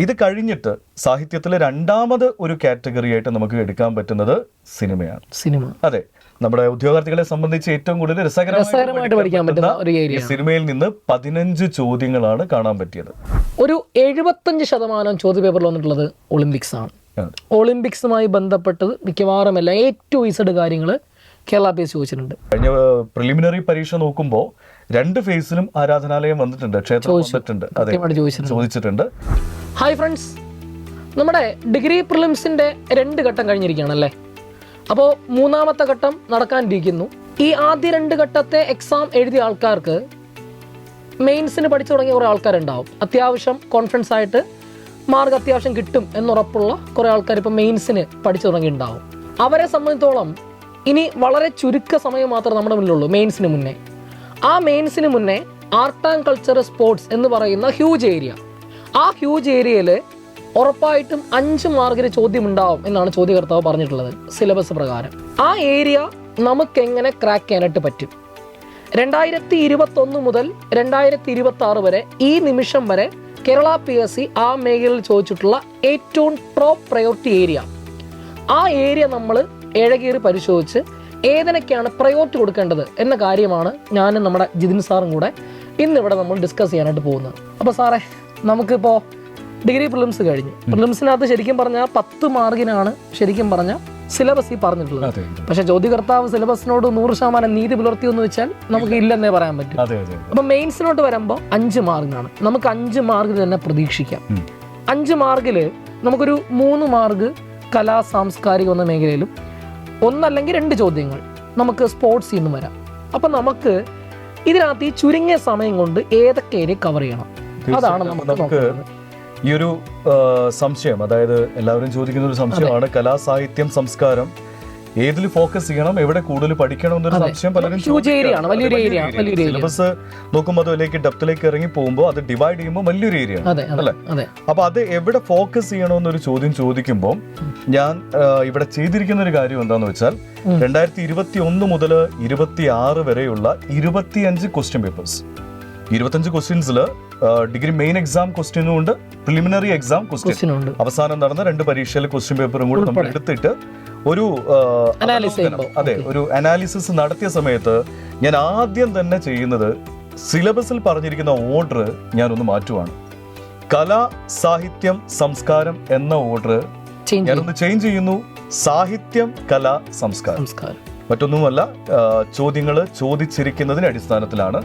ഇത് കഴിഞ്ഞിട്ട് സാഹിത്യത്തിലെ രണ്ടാമത് ഒരു കാറ്റഗറി ആയിട്ട് നമുക്ക് എടുക്കാൻ പറ്റുന്നത് സിനിമയാണ്. സിനിമ, അതെ, നമ്മുടെ ഉദ്യോഗാർത്ഥികളെ സംബന്ധിച്ച് ഏറ്റവും കൂടുതൽ രസകരമായിട്ട് പഠിക്കാൻ പറ്റുന്ന ഒരു ഏരിയ. സിനിമയിൽ നിന്ന് 15 ചോദ്യങ്ങളാണ് കാണാൻ പറ്റിയത്. ഒരു 75% ചോദ്യപേപ്പറിൽ വന്നിട്ടുള്ളത് ഒളിമ്പിക്സ് ആണ്. ഒളിമ്പിക്സുമായി ബന്ധപ്പെട്ടത് മിക്കവാറും എല്ലാം A-Z കാര്യങ്ങൾ കേരള PSC ചോദിച്ചിട്ടുണ്ട്. കഴിഞ്ഞ പ്രിലിമിനറി പരീക്ഷ നോക്കുമ്പോൾ 2 ഫേസിലും ആരാധനാലയം വന്നിട്ടുണ്ട്, ക്ഷേത്രം വന്നിട്ടുണ്ട്, അതെ, ചോദിച്ചിട്ടുണ്ട്. ഹായ് ഫ്രണ്ട്സ്, നമ്മുടെ ഡിഗ്രി പ്രിലിംസിന്റെ 2 ഘട്ടം കഴിഞ്ഞിരിക്കുകയാണല്ലേ. അപ്പോൾ 3ാമത്തെ ഘട്ടം നടക്കാനിരിക്കുന്നു. ഈ ആദ്യ 2 ഘട്ടത്തെ എക്സാം എഴുതിയ ആൾക്കാർക്ക് മെയിൻസിന് പഠിച്ചു തുടങ്ങിയ കുറേ ആൾക്കാരുണ്ടാവും. അത്യാവശ്യം കോൺഫിഡൻസ് ആയിട്ട് മാർക്ക് അത്യാവശ്യം കിട്ടും എന്നുറപ്പുള്ള കുറേ ആൾക്കാർ ഇപ്പോൾ മെയിൻസിന് പഠിച്ചു തുടങ്ങിയിട്ടുണ്ടാവും. അവരെ സംബന്ധിച്ചോളം ഇനി വളരെ ചുരുക്ക സമയം മാത്രമേ നമ്മുടെ മുന്നിലുള്ളൂ മെയിൻസിന് മുന്നേ. ആ മെയിൻസിന് മുന്നേ ആർട്ട് ആൻഡ് കൾച്ചർ, സ്പോർട്സ് എന്ന് പറയുന്ന ഹ്യൂജ് ഏരിയ, ആ ഹ്യൂജ് ഏരിയയിൽ ഉറപ്പായിട്ടും 5 മാർക്കിന് ചോദ്യം ഉണ്ടാവും എന്നാണ് ചോദ്യകർത്താവ് പറഞ്ഞിട്ടുള്ളത് സിലബസ് പ്രകാരം. ആ ഏരിയ നമുക്ക് എങ്ങനെ ക്രാക്ക് ചെയ്യാനായിട്ട് പറ്റും? 2021 മുതൽ 2026 വരെ, ഈ നിമിഷം വരെ കേരള PSC ആ മേഖലയിൽ ചോദിച്ചിട്ടുള്ള ഏറ്റവും ടോപ്പ് പ്രയോറിറ്റി ഏരിയ, ആ ഏരിയ നമ്മൾ ഏഴകീറി പരിശോധിച്ച് ഏതിനൊക്കെയാണ് പ്രയോറിറ്റി കൊടുക്കേണ്ടത് എന്ന കാര്യമാണ് ഞാനും നമ്മുടെ ജിതിൻ സാറും കൂടെ ഇന്നിവിടെ നമ്മൾ ഡിസ്കസ് ചെയ്യാനായിട്ട് പോകുന്നത്. അപ്പോൾ സാറേ, നമുക്കിപ്പോൾ ഡിഗ്രി പ്രിലിംസ് കഴിഞ്ഞു. പ്രിലിംസിനകത്ത് ശരിക്കും പറഞ്ഞാൽ 10 മാർക്കിനാണ് ശരിക്കും പറഞ്ഞാൽ സിലബസ് ഈ പറഞ്ഞിട്ടുള്ളത്. പക്ഷെ ചോദ്യകർത്താവ് സിലബസിനോട് 100% നീതി പുലർത്തിയെന്ന് വെച്ചാൽ നമുക്ക് ഇല്ലെന്നേ പറയാൻ പറ്റും. അപ്പൊ മെയിൻസിനോട്ട് വരുമ്പോൾ 5 മാർക്കിനാണ്. നമുക്ക് 5 മാർക്ക് തന്നെ പ്രതീക്ഷിക്കാം. 5 മാർക്കിൽ നമുക്കൊരു 3 മാർക്ക് കലാ സാംസ്കാരിക എന്ന മേഖലയിലും, 1 അല്ലെങ്കിൽ 2 ചോദ്യങ്ങൾ നമുക്ക് സ്പോർട്സിൽ നിന്നും വരാം. അപ്പൊ നമുക്ക് ഇതിനകത്ത് ഈ ചുരുങ്ങിയ സമയം കൊണ്ട് ഏതൊക്കെ ഏരിയ കവർ ചെയ്യണം, അതാണ് നമുക്ക് ഈ ഒരു സംശയം. അതായത് എല്ലാവരും ചോദിക്കുന്ന ഒരു സംശയമാണ്, കലാ, സാഹിത്യം, സംസ്കാരം ഏതിൽ ഫോക്കസ് ചെയ്യണം, എവിടെ കൂടുതൽ പഠിക്കണം എന്നൊരു സംശയം പലരും. സിലബസ് നോക്കുമ്പോൾ അതിലേക്ക് ഡെപ്തിലേക്ക് ഇറങ്ങി പോകുമ്പോൾ അത് ഡിവൈഡ് ചെയ്യുമ്പോൾ വലിയൊരു ഏരിയ അല്ലേ. അപ്പൊ അത് എവിടെ ഫോക്കസ് ചെയ്യണമെന്നൊരു ചോദ്യം ചോദിക്കുമ്പോൾ ഞാൻ ഇവിടെ ചെയ്തിരിക്കുന്ന ഒരു കാര്യം എന്താന്ന് വെച്ചാൽ 2021 മുതൽ 26 വരെയുള്ള 25 ക്വസ്റ്റ്യൻ പേപ്പേഴ്സ്, 25 ക്വസ്റ്റ്യൻസിൽ ഡിഗ്രി മെയിൻ എക്സാം ക്വസ്റ്റ്യനും ഉണ്ട്, പ്രിലിമിനറി എക്സാം ക്വസ്റ്റ്യൻ, അവസാനം നടന്ന 2 പരീക്ഷയിലെ ക്വസ്റ്റ്യൻ പേപ്പറും കൂടെ നമ്മൾ എടുത്തിട്ട് ഒരു ഒരു അനാലിസിസ് നടത്തിയ സമയത്ത് ഞാൻ ആദ്യം തന്നെ ചെയ്യുന്നത് സിലബസിൽ പറഞ്ഞിരിക്കുന്ന ഓർഡർ ഞാനൊന്ന് മാറ്റുവാണ്. കല, സാഹിത്യം, സംസ്കാരം എന്ന ഓർഡർ ഞാനൊന്ന് ചേഞ്ച് ചെയ്യുന്നു. സാഹിത്യം, കല, സംസ്കാരം, മറ്റൊന്നുമല്ല. ചോദ്യങ്ങൾ ചോദിച്ചിരിക്കുന്നതിന്റെ അടിസ്ഥാനത്തിലാണ്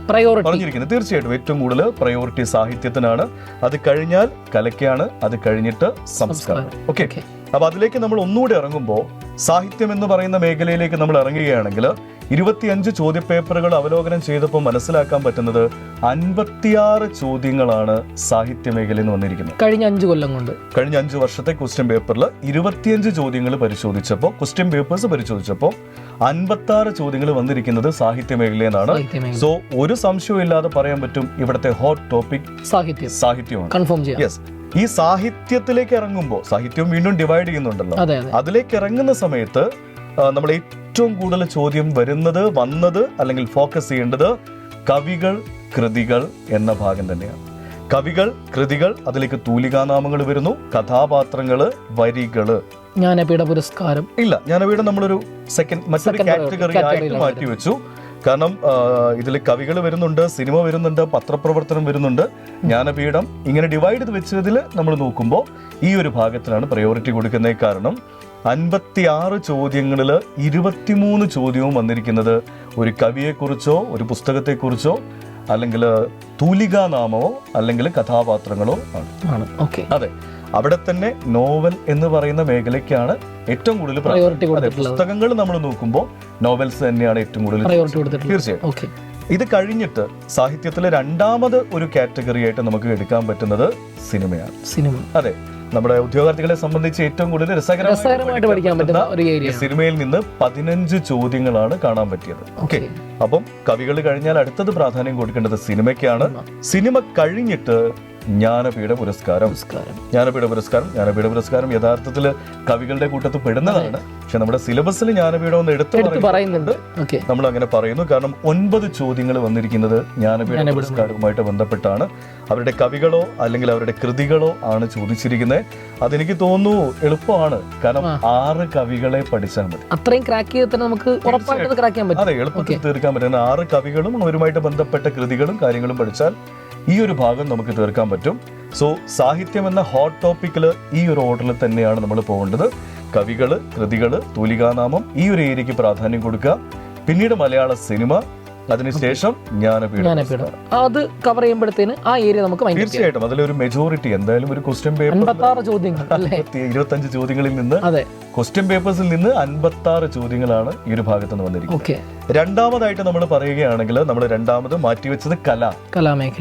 പറഞ്ഞിരിക്കുന്നത്. തീർച്ചയായിട്ടും ഏറ്റവും കൂടുതൽ പ്രയോറിറ്റി സാഹിത്യത്തിനാണ്, അത് കഴിഞ്ഞാൽ കലയ്ക്കാണ്, അത് കഴിഞ്ഞിട്ട് സംസ്കാരം. ഓക്കെ, അപ്പൊ അതിലേക്ക് നമ്മൾ ഒന്നുകൂടി ഇറങ്ങുമ്പോൾ സാഹിത്യം എന്ന് പറയുന്ന മേഖലയിലേക്ക് നമ്മൾ ഇറങ്ങുകയാണെങ്കിൽ 25 ചോദ്യപേപ്പറുകൾ അവലോകനം ചെയ്തപ്പോൾ മനസ്സിലാക്കാൻ പറ്റുന്നത് 56 ചോദ്യങ്ങളാണ് സാഹിത്യ മേഖലയിൽ നിന്ന് വന്നിരിക്കുന്നത്. കഴിഞ്ഞ 5 കൊല്ലം കൊണ്ട്, കഴിഞ്ഞ 5 വർഷത്തെ ക്വസ്റ്റ്യൻ പേപ്പറിൽ 25 ചോദ്യങ്ങൾ പരിശോധിച്ചപ്പോൾ, ക്വസ്റ്റ്യൻ പേപ്പേഴ്സ് പരിശോധിച്ചപ്പോൾ 56 ചോദ്യങ്ങൾ വന്നിരിക്കുന്നത് സാഹിത്യ മേഖലയിൽ നിന്നാണ്. സോ ഒരു സംശയവും ഇല്ലാതെ പറയാൻ പറ്റും ഇവിടുത്തെ ഹോട്ട് ടോപ്പിക് സാഹിത്യമാണ്. കൺഫേം ചെയ്യാം. യെസ്, ഈ സാഹിത്യത്തിലേക്ക് ഇറങ്ങുമ്പോൾ, സാഹിത്യവും വീണ്ടും ഡിവൈഡ് ചെയ്യുന്നുണ്ടല്ലോ, അതിലേക്ക് ഇറങ്ങുന്ന സമയത്ത് നമ്മൾ ഏറ്റവും കൂടുതൽ ചോദ്യം വന്നത് അല്ലെങ്കിൽ ഫോക്കസ് ചെയ്യേണ്ടത് കവികൾ, കൃതികൾ എന്ന ഭാഗം തന്നെയാണ്. കവികൾ, കൃതികൾ, അതിലേക്ക് തൂലികാനാമങ്ങൾ വരുന്നു, കഥാപാത്രങ്ങള്, വരികള്. ജ്ഞാനപീഠ പുരസ്കാരം ഇല്ല, ജ്ഞാനപീഠം നമ്മളൊരു മറ്റൊരു കാറ്റഗറി ആയിട്ട് മാറ്റി വെച്ചു. കാരണം ഇതിൽ കവികൾ വരുന്നുണ്ട്, സിനിമ വരുന്നുണ്ട്, പത്രപ്രവർത്തനം വരുന്നുണ്ട്, ജ്ഞാനപീഠം, ഇങ്ങനെ ഡിവൈഡ് ചെയ്ത് വെച്ചതിൽ നമ്മൾ നോക്കുമ്പോൾ ഈ ഒരു ഭാഗത്തിനാണ് പ്രയോറിറ്റി കൊടുക്കുന്നത്. കാരണം 56 ചോദ്യങ്ങളിൽ 23 ചോദ്യവും വന്നിരിക്കുന്നത് ഒരു കവിയെക്കുറിച്ചോ, ഒരു പുസ്തകത്തെക്കുറിച്ചോ, അല്ലെങ്കിൽ തൂലികാനാമമോ, അല്ലെങ്കിൽ കഥാപാത്രങ്ങളോ ആണ്. അതെ, അവിടെ തന്നെ നോവൽ എന്ന് പറയുന്ന മേഖലയ്ക്കാണ് ഏറ്റവും കൂടുതൽ പ്രയോറിറ്റി. പുസ്തകങ്ങൾ നമ്മൾ നോക്കുമ്പോൾ നോവൽസ് തന്നെയാണ് ഏറ്റവും കൂടുതൽ. തീർച്ചയായും ഇത് കഴിഞ്ഞിട്ട് സാഹിത്യത്തിലെ രണ്ടാമത് ഒരു കാറ്റഗറി ആയിട്ട് നമുക്ക് എടുക്കാൻ പറ്റുന്നത് സിനിമയാണ്. അതെ, നമ്മുടെ ഉദ്യോഗാർത്ഥികളെ സംബന്ധിച്ച് ഏറ്റവും കൂടുതൽ രസകരമായിട്ട് പഠിക്കാൻ പറ്റുന്ന ഒരു ഏരിയ. സിനിമയിൽ നിന്ന് 15 ചോദ്യങ്ങളാണ് കാണാൻ പറ്റിയത്. ഓക്കെ, അപ്പം കവികൾ കഴിഞ്ഞാൽ അടുത്തത് പ്രാധാന്യം കൊടുക്കേണ്ടത് സിനിമയ്ക്കാണ്. സിനിമ കഴിഞ്ഞിട്ട് ജ്ഞാനപീഠ പുരസ്കാരം. ജ്ഞാനപീഠ പുരസ്കാരം യഥാർത്ഥത്തിൽ കവികളുടെ കൂട്ടത്തിൽ പെടുന്നതാണ്. പക്ഷെ നമ്മുടെ സിലബസിൽ ജ്ഞാനപീഠം ഒന്ന് എടുത്തു പറയുന്നുണ്ട്. നമ്മൾ അങ്ങനെ പറയുന്നു കാരണം 9 ചോദ്യങ്ങൾ വന്നിരിക്കുന്നത് ജ്ഞാനപീഠ പുരസ്കാരവുമായിട്ട് ബന്ധപ്പെട്ടാണ്. അവരുടെ കവികളോ അല്ലെങ്കിൽ അവരുടെ കൃതികളോ ആണ് ചോദിച്ചിരിക്കുന്നത്. അതെനിക്ക് തോന്നുന്നു എളുപ്പമാണ്, കാരണം 6 കവികളെ പഠിച്ചാൽ മതി. അത്രയും ക്രാക്ക് ചെയ്ത് തന്നെ നമുക്ക് അതെ, എളുപ്പത്തിൽ തീർക്കാൻ പറ്റുന്ന 6 കവികളും അവരുമായിട്ട് ബന്ധപ്പെട്ട കൃതികളും കാര്യങ്ങളും പഠിച്ചാൽ ഈ ഒരു ഭാഗം നമുക്ക് തീർക്കാൻ പറ്റും. സോ സാഹിത്യം എന്ന ഹോട്ട് ടോപ്പിക്കില് ഈ ഒരു ഓർഡറിൽ തന്നെയാണ് നമ്മൾ പോകേണ്ടത്. കവികള്, കൃതികള്, തൂലികാനാമം, ഈ ഒരു ഏരിയക്ക് പ്രാധാന്യം കൊടുക്കുക. പിന്നീട് മലയാള സിനിമ, അതിനുശേഷം ജ്ഞാനപീഠം. അത് കവർ ചെയ്യുമ്പോഴത്തേന് ആ ഏരിയ നമുക്ക് തീർച്ചയായിട്ടും അതിലൊരു മെജോറിറ്റി എന്തായാലും ഒരു ക്വസ്റ്റ്യൻ പേപ്പർ 25 ചോദ്യങ്ങളിൽ നിന്ന് ക്വസ്റ്റ്യൻ പേപ്പേഴ്സിൽ നിന്ന് 56 ചോദ്യങ്ങളാണ് ഈ ഒരു ഭാഗത്ത് നിന്ന് വന്നിരിക്കുന്നത്. രണ്ടാമതായിട്ട് നമ്മൾ പറയുകയാണെങ്കിൽ നമ്മൾ രണ്ടാമത് മാറ്റിവെച്ചത്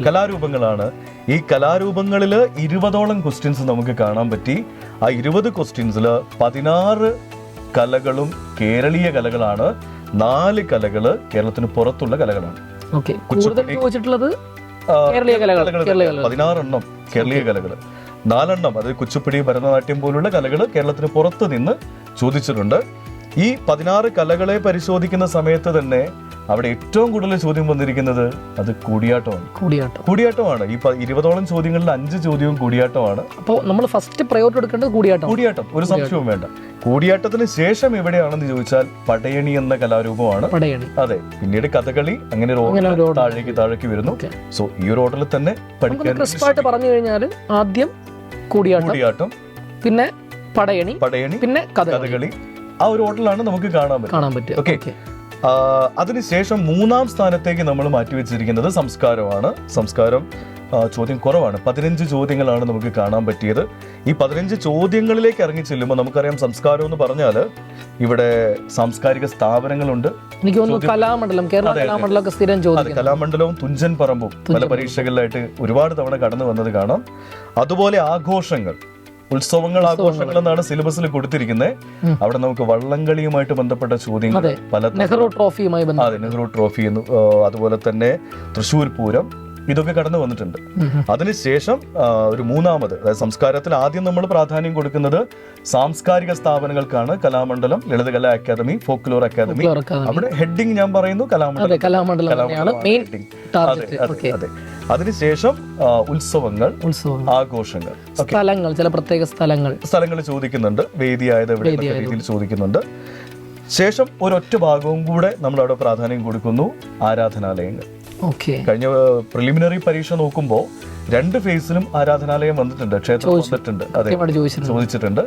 കലാരൂപങ്ങളാണ്. ഈ കലാരൂപങ്ങളിൽ 20ഓളം ക്വസ്റ്റ്യൻസ് നമുക്ക് കാണാൻ പറ്റി. ആ 20 ക്വസ്റ്റ്യൻസിൽ 16 കലകളും കേരളീയ കലകളാണ്. 4 കലകള് കേരളത്തിന് പുറത്തുള്ള കലകളാണ്. 16 എണ്ണം കേരളീയ കലകള്, 4 എണ്ണം അത് കുച്ചിപ്പുടി, ഭരതനാട്യം പോലുള്ള കലകൾ കേരളത്തിന് പുറത്ത് നിന്ന് ചോദിച്ചിട്ടുണ്ട്. ഈ 16 കലകളെ പരിശോധിക്കുന്ന സമയത്ത് തന്നെ അവിടെ ഏറ്റവും കൂടുതൽ ചോദ്യം വന്നിരിക്കുന്നത് അത് കൂടിയാട്ടമാണ്. ഈ 20ഓളം ചോദ്യങ്ങളിൽ 5 ചോദ്യവും കൂടിയാട്ടമാണ്. അപ്പോൾ നമ്മൾ ഫസ്റ്റ് പ്രയോറിറ്റി എടുക്കേണ്ടത് കൂടിയാട്ടം, ഒരു സംശയവും വേണ്ട. കൂടിയാട്ടത്തിന് ശേഷം എവിടെയാണെന്ന് ചോദിച്ചാൽ പടയണി എന്ന കലാരൂപമാണ്. അതെ, പിന്നീട് കഥകളി, അങ്ങനെ താഴേക്ക് വരുന്നു. സോ ഈ ഒരു ഓർഡറിൽ തന്നെ പഠിക്കാൻ പറഞ്ഞു കഴിഞ്ഞാൽ ആദ്യം കൂടിയാട്ടം, പിന്നെ പടയണി, പിന്നെ കഥകളി, ആ ഒരു ഓർഡറിലാണ് നമുക്ക് കാണാൻ പറ്റും. ഓക്കെ, അതിനുശേഷം 3-ാം സ്ഥാനത്തേക്ക് നമ്മൾ മാറ്റിവെച്ചിരിക്കുന്നത് സംസ്കാരമാണ്. സംസ്കാരം ചോദ്യം കുറവാണ്, 15 ചോദ്യങ്ങളാണ് നമുക്ക് കാണാൻ പറ്റിയത്. ഈ 15 ചോദ്യങ്ങളിലേക്ക് ഇറങ്ങി ചെല്ലുമ്പോൾ നമുക്കറിയാം സംസ്കാരം എന്ന് പറഞ്ഞാൽ ഇവിടെ സാംസ്കാരിക സ്ഥാപനങ്ങളുണ്ട്. എനിക്ക് തോന്നുന്നു കലാമണ്ഡലവും തുഞ്ചൻ പറമ്പും പല പരീക്ഷകളിലായിട്ട് ഒരുപാട് തവണ കടന്നു വന്നത് കാണാം. അതുപോലെ ആഘോഷങ്ങൾ, ഉത്സവങ്ങൾ, ആഘോഷങ്ങൾ എന്നാണ് സിലബസിൽ കൊടുത്തിരിക്കുന്നത്. അവിടെ നമുക്ക് വള്ളംകളിയുമായിട്ട് ബന്ധപ്പെട്ട ചോദ്യങ്ങൾ പല, നെഹ്റു ട്രോഫി എന്ന്, അതുപോലെ തന്നെ തൃശ്ശൂർ പൂരം, ഇതൊക്കെ കടന്നു വന്നിട്ടുണ്ട്. അതിനുശേഷം ഒരു 3-ാമത്, അതായത് സംസ്കാരത്തിൽ ആദ്യം നമ്മൾ പ്രാധാന്യം കൊടുക്കുന്നത് സാംസ്കാരിക സ്ഥാപനങ്ങൾക്കാണ്. Kalamandalam, Lalithakala academy, folklore academy. അവിടെ ഹെഡിങ് ഞാൻ പറയുന്നു കലാമണ്ഡലം. അതെ. അതിനുശേഷം ഉത്സവങ്ങൾ, ആഘോഷങ്ങൾ, ചില പ്രത്യേക സ്ഥലങ്ങൾ ചോദിക്കുന്നുണ്ട്. വേദിയായത് എവിടെ രീതിയിൽ ചോദിക്കുന്നുണ്ട്. ശേഷം ഒരൊറ്റ ഭാഗവും കൂടെ നമ്മൾ അവിടെ പ്രാധാന്യം കൊടുക്കുന്നു, ആരാധനാലയങ്ങൾ. കഴിഞ്ഞ പ്രിലിമിനറി പരീക്ഷ നോക്കുമ്പോൾ 2 ഫേസിലും ആരാധനാലയം വന്നിട്ടുണ്ട്, ക്ഷേത്രം വന്നിട്ടുണ്ട്. അതെ, ചോദിച്ചിട്ടുണ്ട്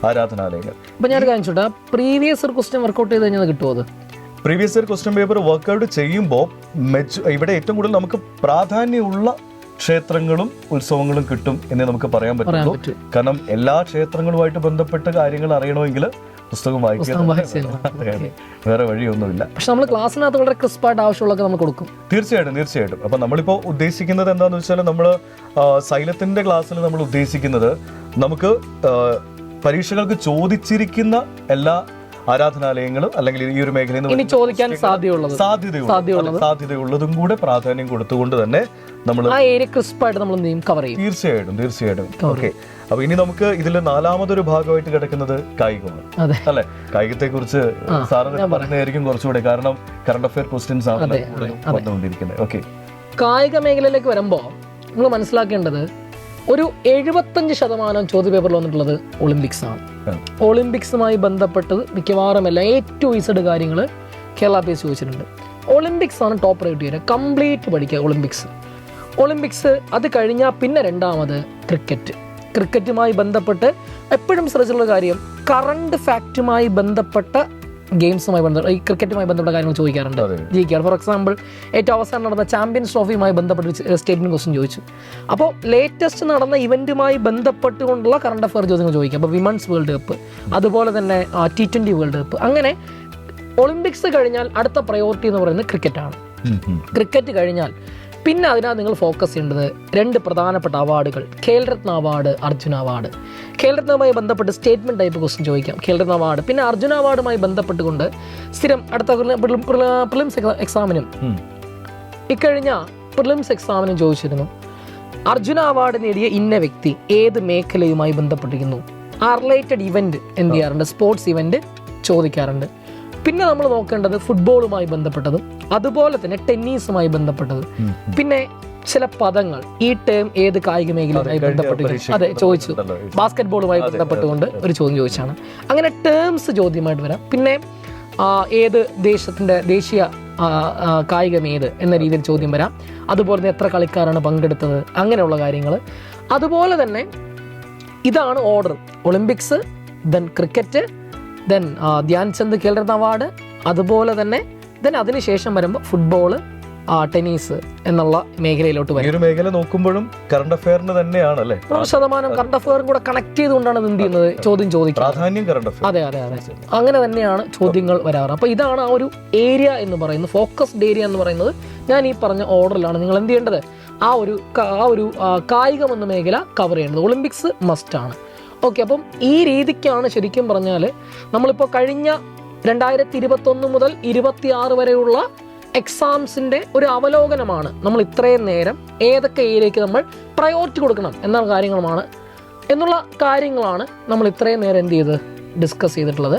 ആരാധനാലയങ്ങൾ. പ്രീവിയസ് ഇയർ ക്വസ്റ്റ്യൻ വർക്ക്ഔട്ട് ചെയ്ത് കഴിഞ്ഞാൽ കിട്ടുമോ? അത് previous year question paper workout ചെയ്യുമ്പോൾ ഇവിടെ ഏറ്റവും കൂടുതൽ നമുക്ക് പ്രാധാന്യമുള്ള ക്ഷേത്രങ്ങളും ഉത്സവങ്ങളും കിട്ടും എന്ന് നമുക്ക് പറയാൻ പറ്റുള്ളൂ. കാരണം എല്ലാ ക്ഷേത്രങ്ങളുമായിട്ട് ബന്ധപ്പെട്ട കാര്യങ്ങൾ അറിയണമെങ്കിൽ പുസ്തകം വായിക്കുക, വേറെ വഴിയൊന്നുമില്ല. പക്ഷെ നമ്മൾ ക്ലാസ്സിനകത്ത് വളരെ ക്രിസ്പായിട്ട് ആവശ്യമുള്ളതൊക്കെ നമ്മൾ കൊടുക്കും. തീർച്ചയായിട്ടും. അപ്പൊ നമ്മളിപ്പോ ഉദ്ദേശിക്കുന്നത് എന്താന്ന് വെച്ചാൽ, നമ്മൾ സൈലത്തിന്റെ ക്ലാസ്സിൽ നമ്മൾ ഉദ്ദേശിക്കുന്നത് നമുക്ക് പരീക്ഷകൾക്ക് ചോദിച്ചിരിക്കുന്ന എല്ലാ ആരാധനാലയങ്ങളും അല്ലെങ്കിൽ ഈ ഒരു മേഖലയിൽ നിന്ന് ചോദിക്കാൻ സാധ്യതയുള്ളതും കൂടെ പ്രാധാന്യം കൊടുത്തുകൊണ്ട് തന്നെ നമ്മൾ തീർച്ചയായിട്ടും. ഓക്കെ, അപ്പൊ ഇനി നമുക്ക് ഇതിൽ 4-ാമതൊരു ഭാഗമായിട്ട് കിടക്കുന്നത് കായികമാണ്, അല്ലെ? കായികത്തെ കുറിച്ച് സാറിന് പറഞ്ഞായിരിക്കും കുറച്ചുകൂടെ, കാരണം കറണ്ട് അഫയർ ക്വസ്റ്റ്യൻസ് ആണ് വന്നുകൊണ്ടിരിക്കുന്നത്. ഓക്കെ, കായിക മേഖലയിലേക്ക് വരുമ്പോൾ നമ്മൾ മനസ്സിലാക്കേണ്ടത് ഒരു 75% ചോദ്യപേപ്പറിൽ വന്നിട്ടുള്ളത് ഒളിമ്പിക്സ് ആണ്. ഒളിമ്പിക്സുമായി ബന്ധപ്പെട്ടത് മിക്കവാറും എല്ലാം A-Z കാര്യങ്ങൾ കേരള PSC ചോദിച്ചിട്ടുണ്ട്. ഒളിമ്പിക്സ് ആണ് ടോപ്പ് പ്രയോറിറ്റി വരെ കംപ്ലീറ്റ് പഠിക്കുക. ഒളിമ്പിക്സ് അത് കഴിഞ്ഞാൽ പിന്നെ 2-ാമത് ക്രിക്കറ്റുമായി ബന്ധപ്പെട്ട് എപ്പോഴും ശ്രദ്ധിച്ചുള്ള കാര്യം, കറണ്ട് ഫാക്റ്റുമായി ബന്ധപ്പെട്ട ഗെയിംസുമായി ബന്ധപ്പെട്ട, ഈ ക്രിക്കറ്റുമായി ബന്ധപ്പെട്ട കാര്യങ്ങൾ ചോദിക്കാറുണ്ട്, ജയിക്കാറ്. ഫോർ എക്സാമ്പിൾ, ഏറ്റവും അവസാനം നടന്ന ചാമ്പ്യൻസ് ട്രോഫിയുമായി ബന്ധപ്പെട്ട സ്റ്റേറ്റ്മെന്റ് ക്വസ്റ്റ്യൻ ചോദിച്ചു. അപ്പോൾ ലേറ്റസ്റ്റ് നടന്ന ഇവന്റുമായി ബന്ധപ്പെട്ടുകൊണ്ടുള്ള കറണ്ട് അഫയർ ചോദ്യങ്ങൾ ചോദിക്കാം. അപ്പോൾ വിമൻസ് വേൾഡ് കപ്പ്, അതുപോലെ തന്നെ T20 വേൾഡ് കപ്പ്. അങ്ങനെ ഒളിമ്പിക്സ് കഴിഞ്ഞാൽ അടുത്ത പ്രയോറിറ്റി എന്ന് പറയുന്നത് ക്രിക്കറ്റാണ്. ക്രിക്കറ്റ് കഴിഞ്ഞാൽ പിന്നെ അതിനകത്ത് നിങ്ങൾ ഫോക്കസ് ചെയ്യേണ്ടത് 2 പ്രധാനപ്പെട്ട അവാർഡുകൾ, ഖേൽരത്ന അവാർഡ്, അർജുന അവാർഡ്. ഖേൽരത്നവുമായി ബന്ധപ്പെട്ട് സ്റ്റേറ്റ്മെന്റ് ടൈപ്പ് ക്വസ്റ്റ്യൻ ചോദിക്കാം, ഖേൽരത്ന അവാർഡ്. പിന്നെ അർജുന അവാർഡുമായി ബന്ധപ്പെട്ടുകൊണ്ട് സ്ഥിരം അടുത്ത പ്രിലിംസ് എക്സാമിനും ഇക്കഴിഞ്ഞ പ്രിലിംസ് എക്സാമിനും ചോദിച്ചിരുന്നു. അർജുന അവാർഡ് നേടിയ ഇന്ന വ്യക്തി ഏത് മേഖലയുമായി ബന്ധപ്പെട്ടിരിക്കുന്നു, ആ റിലേറ്റഡ് ഇവന്റ് എന്ത് ചെയ്യാറുണ്ട്, സ്പോർട്സ് ഇവന്റ് ചോദിക്കാറുണ്ട്. പിന്നെ നമ്മൾ നോക്കേണ്ടത് ഫുട്ബോളുമായി ബന്ധപ്പെട്ടതും അതുപോലെ തന്നെ ടെന്നീസുമായി ബന്ധപ്പെട്ടതും. പിന്നെ ചില പദങ്ങൾ, ഈ ടേം ഏത് കായിക മേഖലയുമായി ബന്ധപ്പെട്ടിരിക്കുന്നു, അതെ ചോദിച്ചു. ബാസ്കറ്റ്ബോളുമായി ബന്ധപ്പെട്ടുകൊണ്ട് ഒരു ചോദ്യം ചോദിച്ചാണ്. അങ്ങനെ ടേംസ് ചോദ്യമായിട്ട് വരാം. പിന്നെ ഏത് ദേശത്തിന്റെ ദേശീയ കായികം ഏത് എന്ന രീതിയിൽ ചോദ്യം വരാം. അതുപോലെ തന്നെ എത്ര കളിക്കാരാണ് പങ്കെടുത്തത്, അങ്ങനെയുള്ള കാര്യങ്ങൾ. അതുപോലെ തന്നെ ഇതാണ് order: Olympics, then cricket, then Dhyan Chand Khel Ratna award, അതുപോലെ തന്നെ അതിനുശേഷം വരുമ്പോൾ ഫുട്ബോള്, ടെന്നീസ് എന്നുള്ള മേഖലയിലോട്ട് വരും. ഒരു മേഖല നോക്കുമ്പോഴും കറണ്ട് അഫെയറിന് തന്നെയാണ് അല്ലേ 100% കറണ്ട് അഫെയറും കൂടെ കണക്ട് ചെയ്തുകൊണ്ടാണ് എന്ത് ചെയ്യുന്നത്, ചോദ്യം ചോദിക്കുന്നത്. അതെ അതെ അതെ, അങ്ങനെ തന്നെയാണ് ചോദ്യങ്ങൾ വരാറ്. അപ്പൊ ഇതാണ് ആ ഒരു ഏരിയ എന്ന് പറയുന്നത്, ഫോക്കസ്ഡ് ഏരിയ എന്ന് പറയുന്നത്. ഞാൻ ഈ പറഞ്ഞ ഓർഡറിലാണ് നിങ്ങൾ എന്ത് ചെയ്യേണ്ടത്, ആ ഒരു കായികം എന്ന മേഖല കവർ ചെയ്യേണ്ടത്. ഒളിമ്പിക്സ് മസ്റ്റ് ആണ്. ഓക്കെ, അപ്പം ഈ രീതിക്കാണ് ശരിക്കും പറഞ്ഞാൽ നമ്മളിപ്പോൾ കഴിഞ്ഞ 2021 മുതൽ 2026 വരെയുള്ള എക്സാംസിന്റെ ഒരു അവലോകനമാണ്. നമ്മൾ ഇത്രയും നേരം ഏതൊക്കെ ഏരിയയ്ക്ക് നമ്മൾ പ്രയോറിറ്റി കൊടുക്കണം എന്നുള്ള കാര്യങ്ങളാണ് നമ്മൾ ഇത്രയും നേരം എന്ത് ചെയ്ത് ഡിസ്കസ് ചെയ്തിട്ടുള്ളത്.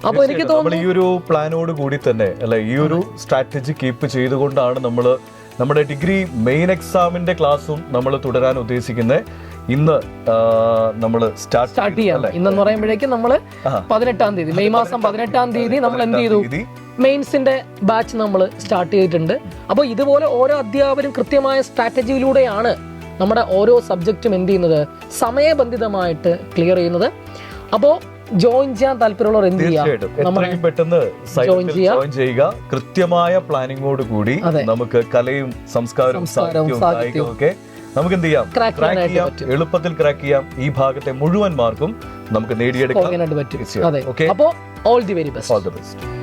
അപ്പോൾ എനിക്ക് തോന്നുന്നു ഈ ഒരു പ്ലാനോട് കൂടി തന്നെ അല്ലെ, ഈ ഒരു സ്ട്രാറ്റജി കീപ്പ് ചെയ്തുകൊണ്ടാണ് നമ്മുടെ ഡിഗ്രി മെയിൻ എക്സാമിന്റെ ക്ലാസ്സും നമ്മൾ തുടരാൻ ഉദ്ദേശിക്കുന്നത്. ഇന്ന് നമ്മൾ സ്റ്റാർട്ട് ചെയ്യാം. ഇന്നെന്ന് പറയുമ്പോഴേക്കും നമ്മൾ 18-ാം തീയതി, മെയ് മാസം 18-ാം തീയതി നമ്മൾ എന്ത് ചെയ്തു, മെയിൻസിന്റെ ബാച്ച് നമ്മൾ സ്റ്റാർട്ട് ചെയ്തിട്ടുണ്ട്. അപ്പോൾ ഇതുപോലെ ഓരോ അധ്യാപകരും കൃത്യമായ സ്ട്രാറ്റജിയിലൂടെയാണ് നമ്മുടെ ഓരോ സബ്ജക്റ്റും എന്ത് ചെയ്യുന്നത്, സമയബന്ധിതമായിട്ട് ക്ലിയർ ചെയ്യുന്നത്. അപ്പോൾ ജോയിൻ ചെയ്യാൻ താല്പര്യമുള്ളവർ എന്ത് ചെയ്യാം, പെട്ടെന്ന് ജോയിൻ ചെയ്യുക. കൃത്യമായ പ്ലാനിങ്ങോട് കൂടി നമുക്ക് കലയും സംസ്കാരവും സാഹിത്യവും ഒക്കെ നമുക്ക് എന്ത് ചെയ്യാം, ക്രാക്ക് ചെയ്യാം, എളുപ്പത്തിൽ ക്രാക്ക് ചെയ്യാം. ഈ ഭാഗത്തെ മുഴുവൻ മാർക്കും നമുക്ക് നേടിയെടുക്കാം. അപ്പോൾ ഓൾ ദി വെരി ബെസ്റ്റ്.